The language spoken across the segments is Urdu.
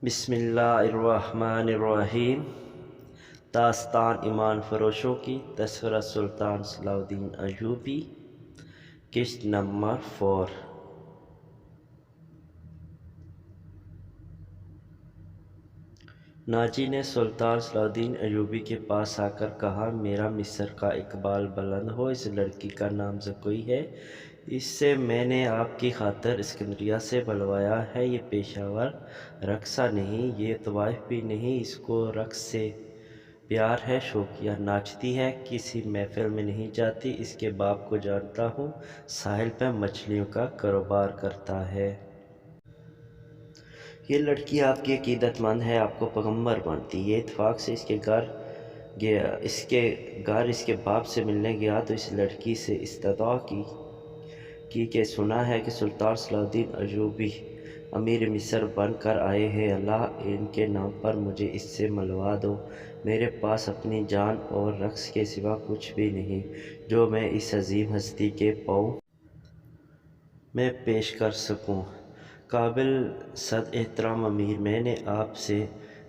بسم اللہ الرحمن الرحیم۔ داستان ایمان فروشوں کی تذکرہ سلطان صلاح الدین ایوبی، قسط نمبر 4۔ ناجی نے سلطان صلاح الدین ایوبی کے پاس آ کر کہا، میرا مصر کا اقبال بلند ہو، اس لڑکی کا نام زکوئی ہے، اس سے میں نے آپ کی خاطر اسکندریہ سے بلوایا ہے۔ یہ پیشہ ور رقصہ نہیں، یہ طوائف بھی نہیں، اس کو رقص سے پیار ہے، شوقیہ ناچتی ہے، کسی محفل میں نہیں جاتی۔ اس کے باپ کو جانتا ہوں، ساحل پہ مچھلیوں کا کاروبار کرتا ہے۔ یہ لڑکی آپ کی عقیدت مند ہے، آپ کو پیغمبر مانتی۔ یہ اتفاق سے اس کے گھر اس کے باپ سے ملنے گیا تو اس لڑکی سے استدعا کی کہ سنا ہے کہ سلطان صلاح الدین ایوبی امیر مصر بن کر آئے ہیں، اللہ ان کے نام پر مجھے اس سے ملوا دو۔ میرے پاس اپنی جان اور رقص کے سوا کچھ بھی نہیں جو میں اس عظیم ہستی کے پاؤں میں پیش کر سکوں۔ قابل صد احترام امیر، میں نے آپ سے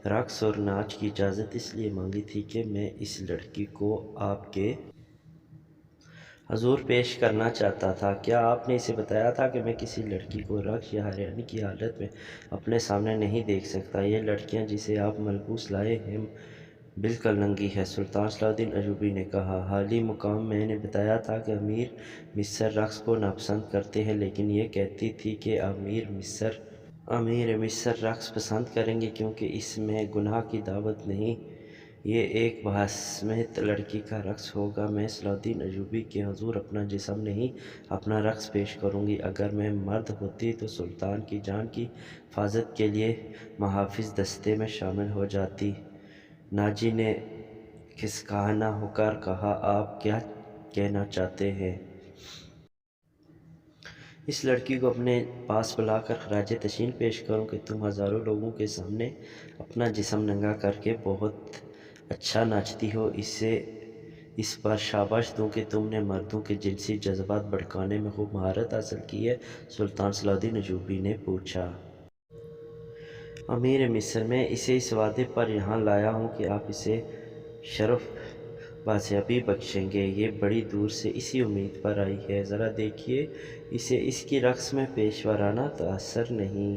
رقص اور ناچ کی اجازت اس لیے مانگی تھی کہ میں اس لڑکی کو آپ کے حضور پیش کرنا چاہتا تھا۔ کیا آپ نے اسے بتایا تھا کہ میں کسی لڑکی کو رقص یا حیرانی کی حالت میں اپنے سامنے نہیں دیکھ سکتا؟ یہ لڑکیاں جسے آپ ملبوس لائے ہیں بالکل ننگی ہے، سلطان صلاح الدین ایوبی نے کہا۔ حالی مقام میں نے بتایا تھا کہ امیر مصر رقص کو ناپسند کرتے ہیں، لیکن یہ کہتی تھی کہ امیر مصر رقص پسند کریں گے کیونکہ اس میں گناہ کی دعوت نہیں، یہ ایک باعصمت لڑکی کا رقص ہوگا۔ میں صلاح الدین ایوبی کے حضور اپنا جسم نہیں، اپنا رقص پیش کروں گی۔ اگر میں مرد ہوتی تو سلطان کی جان کی حفاظت کے لیے محافظ دستے میں شامل ہو جاتی۔ ناجی نے کھسکانہ ہو کر کہا، آپ کیا کہنا چاہتے ہیں؟ اس لڑکی کو اپنے پاس بلا کر خراج تحسین پیش کروں کہ تم ہزاروں لوگوں کے سامنے اپنا جسم ننگا کر کے بہت اچھا ناچتی ہو، اس پر شاباش دوں کہ تم نے مردوں کے جنسی جذبات بھڑکانے میں خوب مہارت حاصل کی ہے؟ سلطان صلاح الدین ایوبی نے پوچھا۔ امیر مصر، میں اسے اس وعدے پر یہاں لایا ہوں کہ آپ اسے شرف بازیابی بخشیں گے۔ یہ بڑی دور سے اسی امید پر آئی ہے۔ ذرا دیکھیے اسے، اس کی رقص میں پیشورانہ تاثر نہیں،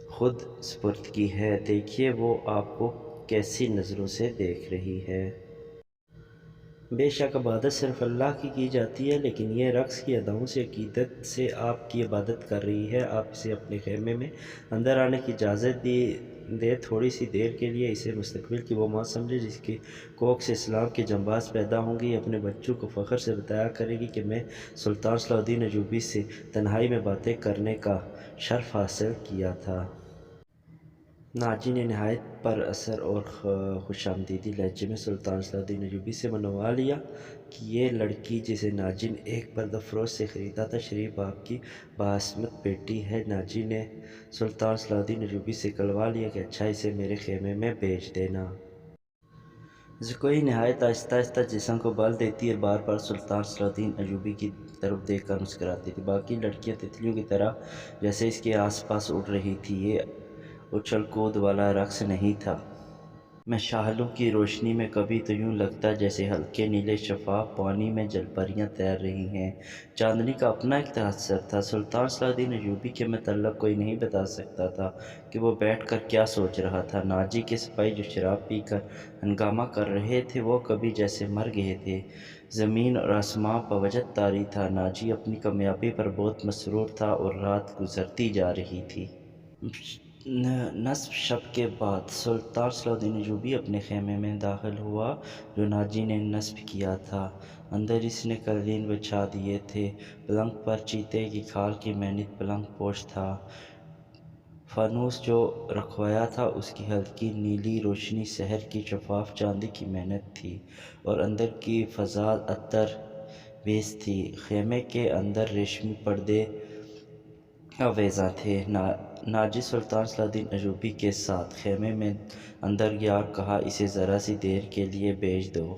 خود سپردگی ہے۔ دیکھیے وہ آپ کو کیسی نظروں سے دیکھ رہی ہے۔ بے شک عبادت صرف اللہ کی جاتی ہے، لیکن یہ رقص کی اداؤں سے عقیدت سے آپ کی عبادت کر رہی ہے۔ آپ اسے اپنے خیمے میں اندر آنے کی اجازت دے، تھوڑی سی دیر کے لیے اسے مستقبل کی وہ ماں سمجھے جس کی کوکھ سے اسلام کے جنباز پیدا ہوں گی۔ اپنے بچوں کو فخر سے بتایا کرے گی کہ میں سلطان صلاح الدین ایوبی سے تنہائی میں باتیں کرنے کا شرف حاصل کیا تھا۔ ناجی نے نہایت پر اثر اور خوشامدیدی لہجے میں سلطان صلاح الدین ایوبی سے منوا لیا کہ یہ لڑکی جسے ناجی نے ایک پردہ فروش سے خریدا تھا، شریف باپ کی باعصمت بیٹی ہے۔ ناجی نے سلطان صلاح الدین ایوبی سے کلوا لیا کہ اچھا اسے میرے خیمے میں بھیج دینا۔ زکوئی نہایت آہستہ آہستہ جسم کو بل دیتی اور بار بار سلطان صلاح الدین ایوبی کی طرف دیکھ کر مسکراتی تھی۔ باقی لڑکیاں تتلیوں کی طرح جیسے اس کے آس پاس اڑ رہی تھیں۔ یہ اچھل کود والا رقص نہیں تھا۔ مشعلوں کی روشنی میں کبھی تو یوں لگتا جیسے ہلکے نیلے شفاف پانی میں جل پریاں تیر رہی ہیں۔ چاندنی کا اپنا ایک تاثر تھا۔ سلطان صلاح الدین ایوبی کے متعلق کوئی نہیں بتا سکتا تھا کہ وہ بیٹھ کر کیا سوچ رہا تھا۔ ناجی کے سپاہی جو شراب پی کر ہنگامہ کر رہے تھے وہ کبھی جیسے مر گئے تھے۔ زمین اور آسماں باوجد طاری تھا۔ ناجی اپنی کامیابی پر بہت مسرور تھا اور رات گزرتی جا رہی تھی۔ نصف شب کے بعد سلطان صلاح الدین ایوبی اپنے خیمے میں داخل ہوا جو ناجی نے نصب کیا تھا۔ اندر اس نے قالین بچھا دیے تھے۔ پلنگ پر چیتے کی کھال کی مینت پلنگ پوش تھا۔ فانوس جو رکھوایا تھا اس کی ہلکی نیلی روشنی سحر کی شفاف چاندی کی مانند تھی اور اندر کی فضا عطر بیز تھی۔ خیمے کے اندر ریشمی پردے آویزاں تھے۔ ناجی سلطان صلاح الدین ایوبی کے ساتھ خیمے میں اندر گیا اور کہا، اسے ذرا سی دیر کے لیے بھیج دو۔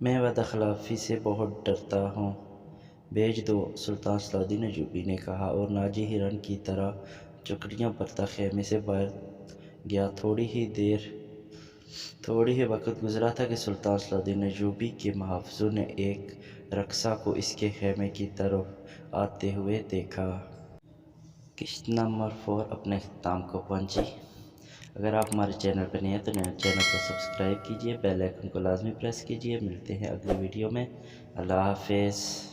میں وعدہ خلافی سے بہت ڈرتا ہوں۔ بھیج دو، سلطان صلاح الدین ایوبی نے کہا، اور ناجی ہرن کی طرح چکڑیاں برتا خیمے سے باہر گیا۔ تھوڑی ہی وقت گزرا تھا کہ سلطان صلاح الدین ایوبی کے محافظوں نے ایک رقاصہ کو اس کے خیمے کی طرف آتے ہوئے دیکھا۔ قسط نمبر 4 اپنے اختتام کو پہنچی۔ اگر آپ ہمارے چینل پر نئے ہیں تو چینل کو سبسکرائب کیجئے، بیل آئیکن کو لازمی پریس کیجئے۔ ملتے ہیں اگلی ویڈیو میں۔ اللہ حافظ۔